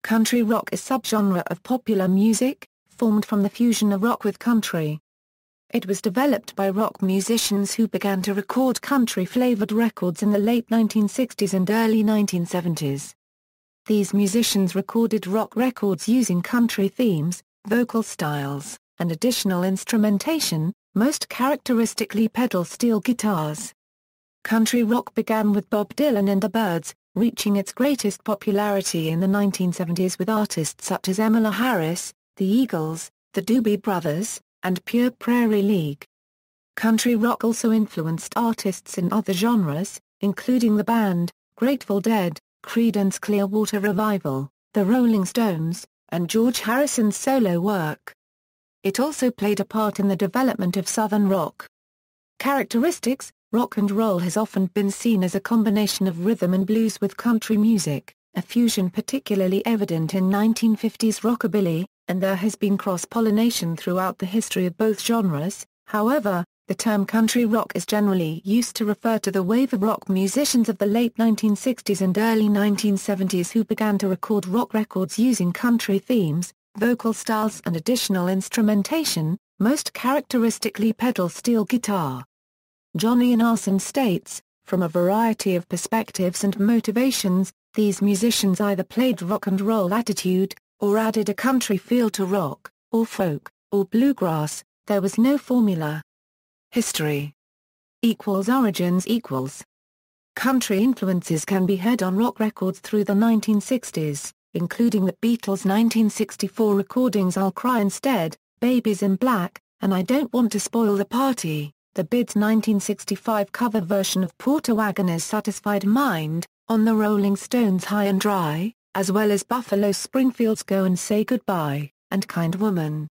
Country rock is a subgenre of popular music, formed from the fusion of rock with country. It was developed by rock musicians who began to record country-flavored records in the late 1960s and early 1970s. These musicians recorded rock records using country themes, vocal styles, and additional instrumentation, most characteristically pedal steel guitars. Country rock began with Bob Dylan and the Byrds, reaching its greatest popularity in the 1970s with artists such as Emmylou Harris, the Eagles, the Doobie Brothers, and Pure Prairie League. Country rock also influenced artists in other genres, including the band, Grateful Dead, Creedence Clearwater Revival, the Rolling Stones, and George Harrison's solo work. It also played a part in the development of Southern rock. Characteristics: rock and roll has often been seen as a combination of rhythm and blues with country music, a fusion particularly evident in 1950s rockabilly, and there has been cross-pollination throughout the history of both genres. However, the term country rock is generally used to refer to the wave of rock musicians of the late 1960s and early 1970s who began to record rock records using country themes, vocal styles and additional instrumentation, most characteristically pedal steel guitar. Johnny Arson states, from a variety of perspectives and motivations, these musicians either played rock and roll attitude, or added a country feel to rock, or folk, or bluegrass. There was no formula. History Origins Country influences can be heard on rock records through the 1960s, including the Beatles' 1964 recordings I'll Cry Instead, Babies in Black, and I Don't Want to Spoil the Party, the Byrds' 1965 cover version of Porter Wagoner's Satisfied Mind, on the Rolling Stones' High and Dry, as well as Buffalo Springfield's Go and Say Goodbye, and Kind Woman.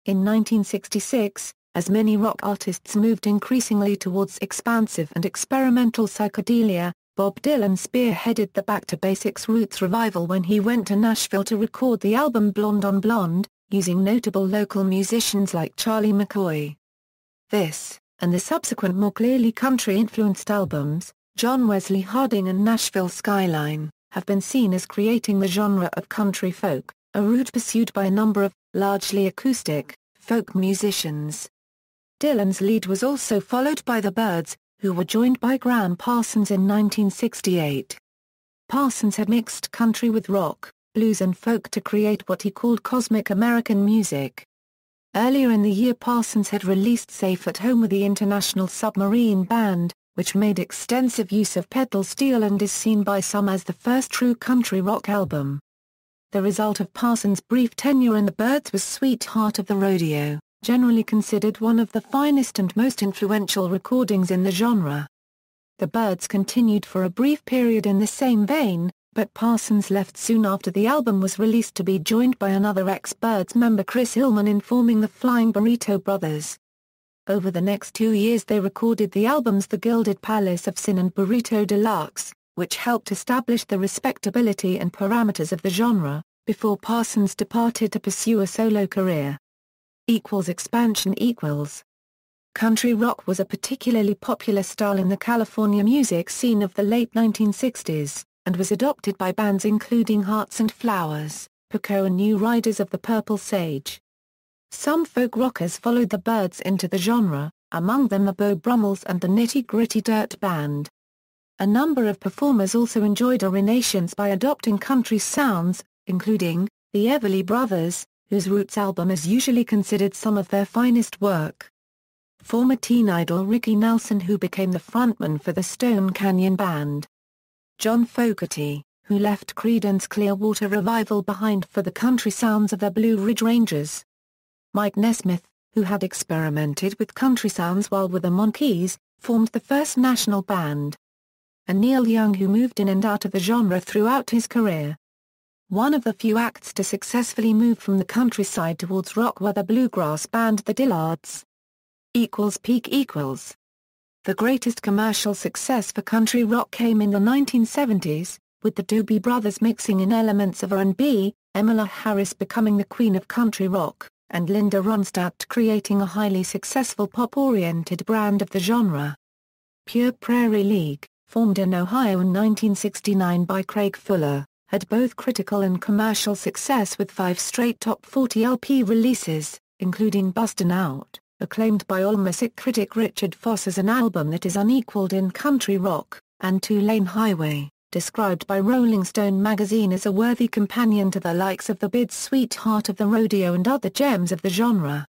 In 1966, as many rock artists moved increasingly towards expansive and experimental psychedelia, Bob Dylan spearheaded the Back to Basics roots revival when he went to Nashville to record the album Blonde on Blonde, using notable local musicians like Charlie McCoy. This, and the subsequent more clearly country-influenced albums, John Wesley Harding and Nashville Skyline, have been seen as creating the genre of country folk, a route pursued by a number of, largely acoustic, folk musicians. Dylan's lead was also followed by the Byrds, who were joined by Graham Parsons in 1968. Parsons had mixed country with rock, blues and folk to create what he called cosmic American music. Earlier in the year Parsons had released Safe at Home with the International Submarine Band, which made extensive use of pedal steel and is seen by some as the first true country rock album. The result of Parsons' brief tenure in the Byrds was Sweetheart of the Rodeo, generally considered one of the finest and most influential recordings in the genre. The Byrds continued for a brief period in the same vein, but Parsons left soon after the album was released to be joined by another ex-Byrds member Chris Hillman in forming the Flying Burrito Brothers. Over the next 2 years they recorded the albums The Gilded Palace of Sin and Burrito Deluxe, which helped establish the respectability and parameters of the genre, before Parsons departed to pursue a solo career. Expansion. Country rock was a particularly popular style in the California music scene of the late 1960s, and was adopted by bands including Hearts and Flowers, Poco and New Riders of the Purple Sage. Some folk rockers followed the Byrds into the genre, among them the Beau Brummels and the Nitty Gritty Dirt Band. A number of performers also enjoyed a renaissance by adopting country sounds, including the Everly Brothers, whose Roots album is usually considered some of their finest work. Former teen idol Ricky Nelson, who became the frontman for the Stone Canyon Band. John Fogerty, who left Creedence Clearwater Revival behind for the country sounds of the Blue Ridge Rangers. Mike Nesmith, who had experimented with country sounds while with the Monkees, formed the first national band. And Neil Young, who moved in and out of the genre throughout his career. One of the few acts to successfully move from the countryside towards rock were the bluegrass band the Dillards. Peak. The greatest commercial success for country rock came in the 1970s, with the Doobie Brothers mixing in elements of R&B, Emmylou Harris becoming the queen of country rock, and Linda Ronstadt creating a highly successful pop-oriented brand of the genre. Pure Prairie League, formed in Ohio in 1969 by Craig Fuller, had both critical and commercial success with 5 straight top 40 LP releases, including Bustin' Out, acclaimed by All Music critic Richard Foss as an album that is unequaled in country rock, and Two-Lane Highway, described by Rolling Stone magazine as a worthy companion to the likes of the Byrds' Sweetheart of the Rodeo and other gems of the genre.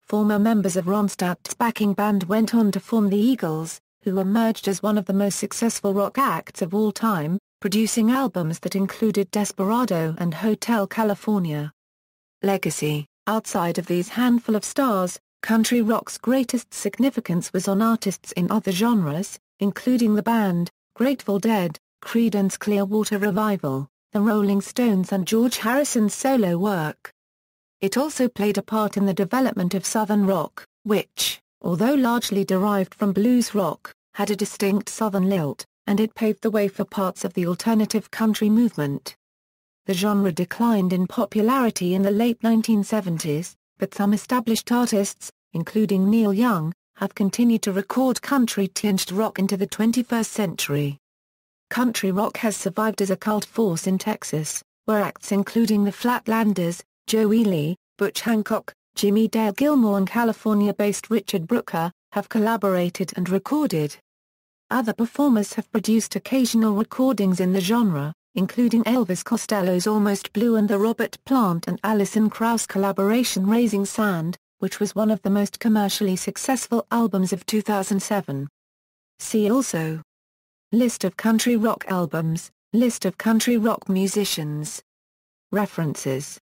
Former members of Ronstadt's backing band went on to form the Eagles, who emerged as one of the most successful rock acts of all time, producing albums that included Desperado and Hotel California. Legacy. Outside of these handful of stars, country rock's greatest significance was on artists in other genres, including the band, Grateful Dead, Creedence Clearwater Revival, the Rolling Stones and George Harrison's solo work. It also played a part in the development of Southern rock, which, although largely derived from blues rock, had a distinct Southern lilt, and it paved the way for parts of the alternative country movement. The genre declined in popularity in the late 1970s, but some established artists, including Neil Young, have continued to record country-tinged rock into the 21st century. Country rock has survived as a cult force in Texas, where acts including the Flatlanders, Joey Lee, Butch Hancock, Jimmy Dale Gilmore and California-based Richard Brooker, have collaborated and recorded. Other performers have produced occasional recordings in the genre, including Elvis Costello's Almost Blue and the Robert Plant and Alison Krauss collaboration Raising Sand, which was one of the most commercially successful albums of 2007. See also: List of country rock albums, List of country rock musicians. References